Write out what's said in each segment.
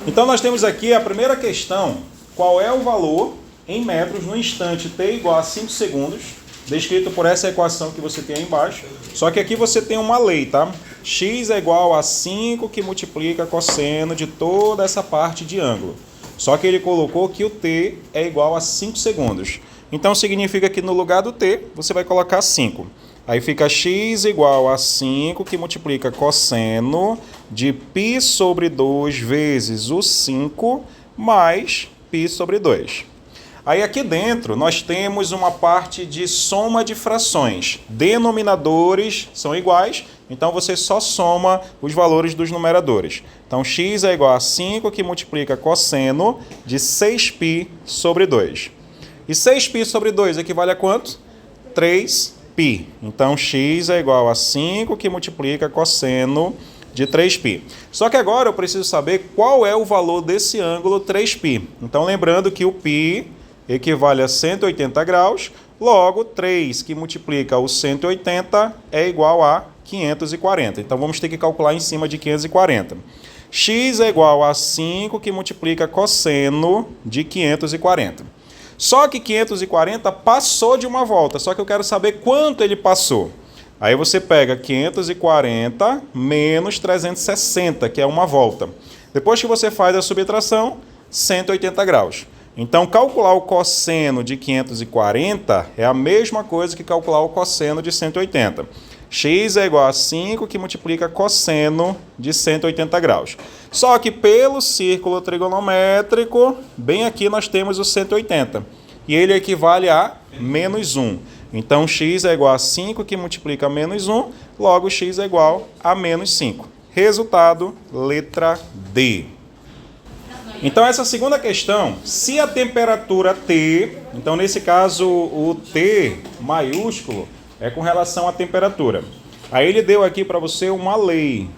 Então nós temos aqui a primeira questão, qual é o valor em metros no instante t igual a 5 segundos, descrito por essa equação que você tem aí embaixo. Só que aqui você tem uma lei, tá? X é igual a 5 que multiplica cosseno de toda essa parte de ângulo. Só que ele colocou que o t é igual a 5 segundos. Então significa que no lugar do t, você vai colocar 5. Aí fica x igual a 5 que multiplica cosseno de π sobre 2 vezes o 5 mais π sobre 2. Aí aqui dentro nós temos uma parte de soma de frações. Denominadores são iguais, então você só soma os valores dos numeradores. Então x é igual a 5 que multiplica cosseno de 6π sobre 2. E 6π sobre 2 equivale a quanto? 3π. Então x é igual a 5 que multiplica cosseno de 3π. Só que agora eu preciso saber qual é o valor desse ângulo 3π. Então lembrando que o π equivale a 180 graus, logo 3 que multiplica o 180 é igual a 540. Então vamos ter que calcular em cima de 540. X é igual a 5 que multiplica cosseno de 540. Só que 540 passou de uma volta, só que eu quero saber quanto ele passou. Aí você pega 540 menos 360, que é uma volta. Depois que você faz a subtração, 180 graus. Então, calcular o cosseno de 540 é a mesma coisa que calcular o cosseno de 180. X é igual a 5 que multiplica cosseno de 180 graus. Só que pelo círculo trigonométrico, bem aqui nós temos o 180. E ele equivale a menos 1. Então, x é igual a 5 que multiplica menos 1, logo x é igual a menos 5. Resultado, letra D. Então, essa segunda questão, se a temperatura T, então nesse caso o T maiúsculo é com relação à temperatura. Aí ele deu aqui para você uma lei.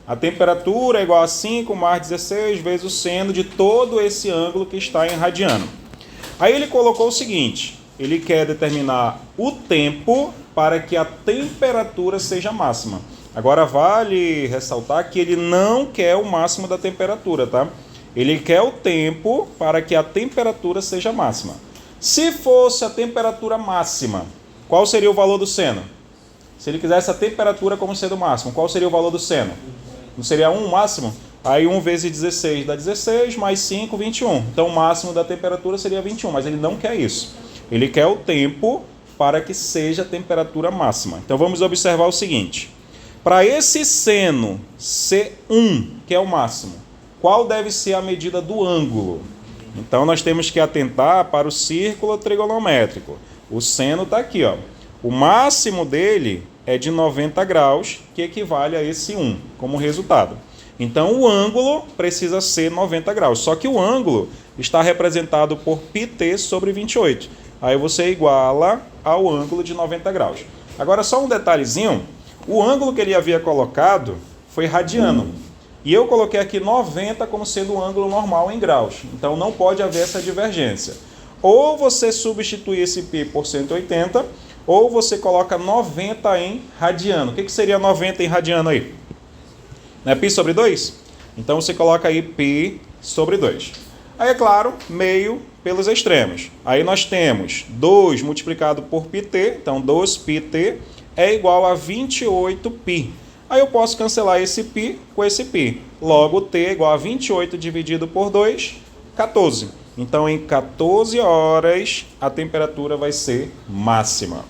A temperatura é igual a 5 mais 16 vezes o seno de todo esse ângulo que está em radiano. Aí ele colocou o seguinte, ele quer determinar o tempo para que a temperatura seja máxima. Agora vale ressaltar que ele não quer o máximo da temperatura, tá? Ele quer o tempo para que a temperatura seja máxima. Se fosse a temperatura máxima, qual seria o valor do seno? Se ele quisesse a temperatura como sendo máximo, qual seria o valor do seno? Não seria 1 máximo? Aí 1 vezes 16 dá 16, mais 5, 21. Então o máximo da temperatura seria 21, mas ele não quer isso. Ele quer o tempo para que seja a temperatura máxima. Então vamos observar o seguinte. Para esse seno C1, que é o máximo, qual deve ser a medida do ângulo? Então, nós temos que atentar para o círculo trigonométrico. O seno está aqui, ó. O máximo dele é de 90 graus, que equivale a esse 1, como resultado. Então, o ângulo precisa ser 90 graus. Só que o ângulo está representado por πt sobre 28. Aí você iguala ao ângulo de 90 graus. Agora, só um detalhezinho. O ângulo que ele havia colocado foi radiano. E eu coloquei aqui 90 como sendo o ângulo normal em graus. Então, não pode haver essa divergência. Ou você substitui esse π por 180, ou você coloca 90 em radiano. O que seria 90 em radiano aí? Não é π sobre 2? Então, você coloca aí π sobre 2. Aí, é claro, meio pelos extremos. Aí nós temos 2 multiplicado por πt, então 2πt é igual a 28π. Aí eu posso cancelar esse π com esse π. Logo, t é igual a 28 dividido por 2, 14. Então, em 14 horas, a temperatura vai ser máxima.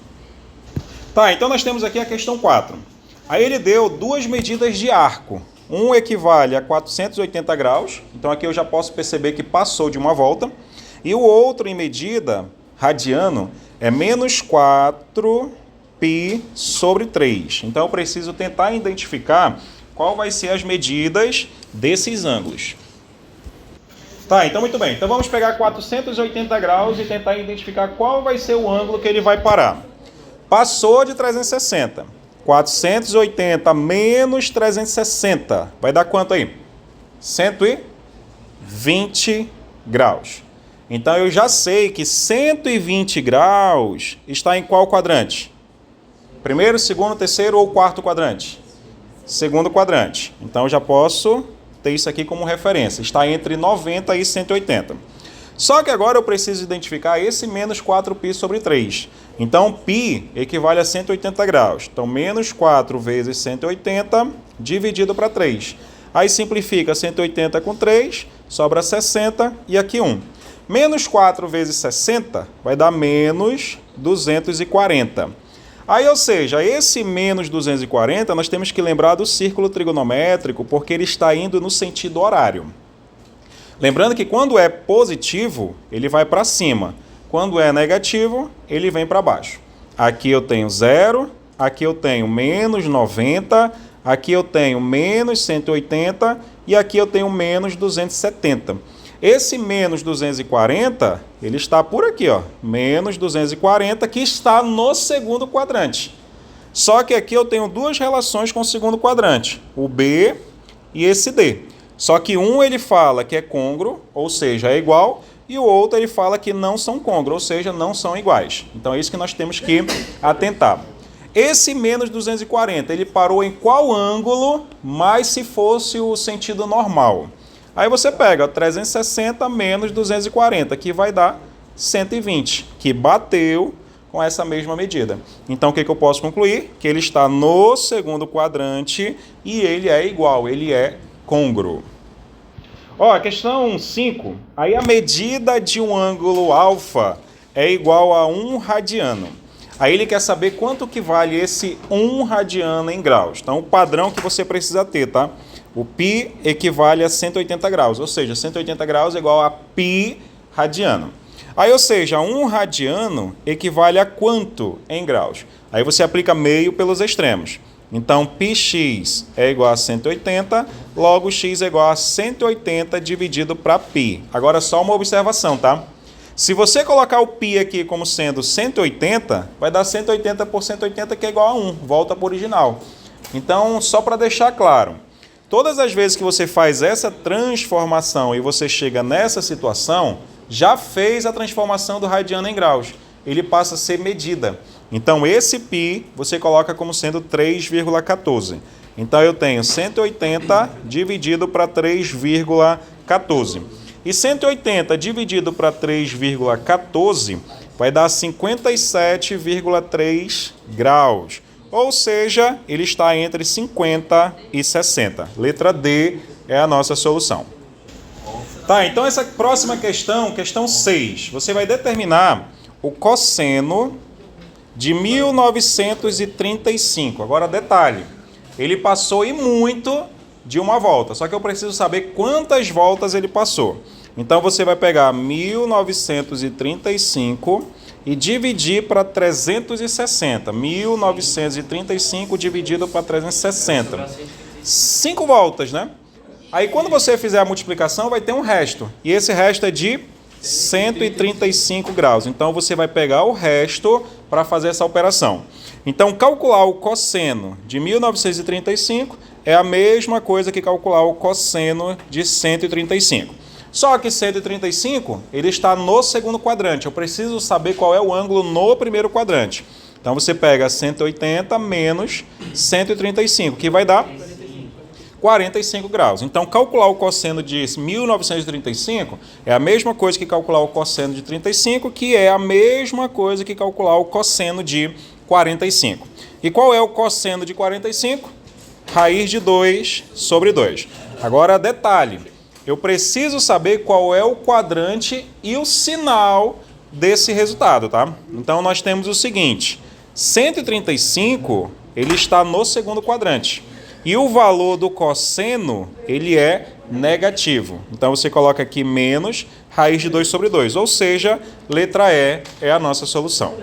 Tá, então nós temos aqui a questão 4. Aí ele deu duas medidas de arco. Um equivale a 480 graus. Então, aqui eu já posso perceber que passou de uma volta. E o outro em medida, radiano, é menos 4... π sobre 3. Então, eu preciso tentar identificar qual vai ser as medidas desses ângulos. Tá, então muito bem. Então, vamos pegar 480 graus e tentar identificar qual vai ser o ângulo que ele vai parar. Passou de 360. 480 menos 360. Vai dar quanto aí? 120 graus. Então, eu já sei que 120 graus está em qual quadrante? Primeiro, segundo, terceiro ou quarto quadrante? Segundo quadrante. Então, eu já posso ter isso aqui como referência. Está entre 90 e 180. Só que agora eu preciso identificar esse menos 4π sobre 3. Então, π equivale a 180 graus. Então, menos 4 vezes 180 dividido para 3. Aí simplifica 180 com 3, sobra 60 e aqui 1. Menos 4 vezes 60 vai dar menos 240. Aí, ou seja, esse menos 240 nós temos que lembrar do círculo trigonométrico porque ele está indo no sentido horário. Lembrando que quando é positivo, ele vai para cima. Quando é negativo, ele vem para baixo. Aqui eu tenho 0, aqui eu tenho menos 90, aqui eu tenho menos 180 e aqui eu tenho menos 270. Esse menos 240, ele está por aqui, ó, menos 240, que está no segundo quadrante. Só que aqui eu tenho duas relações com o segundo quadrante, o B e esse D. Só que um ele fala que é côngruo, ou seja, é igual, e o outro ele fala que não são côngruos, ou seja, não são iguais. Então é isso que nós temos que atentar. Esse menos 240, ele parou em qual ângulo, mais se fosse o sentido normal? Aí você pega 360 menos 240, que vai dar 120, que bateu com essa mesma medida. Então o que eu posso concluir? Que ele está no segundo quadrante e ele é igual, ele é côngruo. Ó, a questão 5. Aí a medida de um ângulo alfa é igual a 1 radiano. Aí ele quer saber quanto que vale esse 1 radiano em graus. Então o padrão que você precisa ter, tá? O π equivale a 180 graus, ou seja, 180 graus é igual a π radiano. Aí, ou seja, 1 radiano equivale a quanto em graus? Aí você aplica meio pelos extremos. Então, πx é igual a 180, logo x é igual a 180 dividido para π. Agora, só uma observação, tá? Se você colocar o π aqui como sendo 180, vai dar 180 por 180, que é igual a 1. Volta para o original. Então, só para deixar claro, todas as vezes que você faz essa transformação e você chega nessa situação, já fez a transformação do radiano em graus. Ele passa a ser medida. Então, esse π você coloca como sendo 3,14. Então, eu tenho 180 dividido para 3,14. E 180 dividido para 3,14 vai dar 57,3 graus. Ou seja, ele está entre 50 e 60. Letra D é a nossa solução. Tá, então essa próxima questão, questão 6, você vai determinar o cosseno de 1935. Agora, detalhe, ele passou e muito de uma volta, só que eu preciso saber quantas voltas ele passou. Então, você vai pegar 1935 e dividir para 360. 1935 dividido para 360. 5 voltas, né? Aí, quando você fizer a multiplicação, vai ter um resto. E esse resto é de 135 graus. Então, você vai pegar o resto para fazer essa operação. Então, calcular o cosseno de 1935 é a mesma coisa que calcular o cosseno de 135. Só que 135, ele está no segundo quadrante. Eu preciso saber qual é o ângulo no primeiro quadrante. Então, você pega 180 menos 135, que vai dar 45 graus. Então, calcular o cosseno de 1935 é a mesma coisa que calcular o cosseno de 35, que é a mesma coisa que calcular o cosseno de 45. E qual é o cosseno de 45? Raiz de 2 sobre 2. Agora, detalhe, eu preciso saber qual é o quadrante e o sinal desse resultado, tá? Então, nós temos o seguinte, 135, ele está no segundo quadrante. E o valor do cosseno, ele é negativo. Então, você coloca aqui menos raiz de 2 sobre 2. Ou seja, letra E é a nossa solução.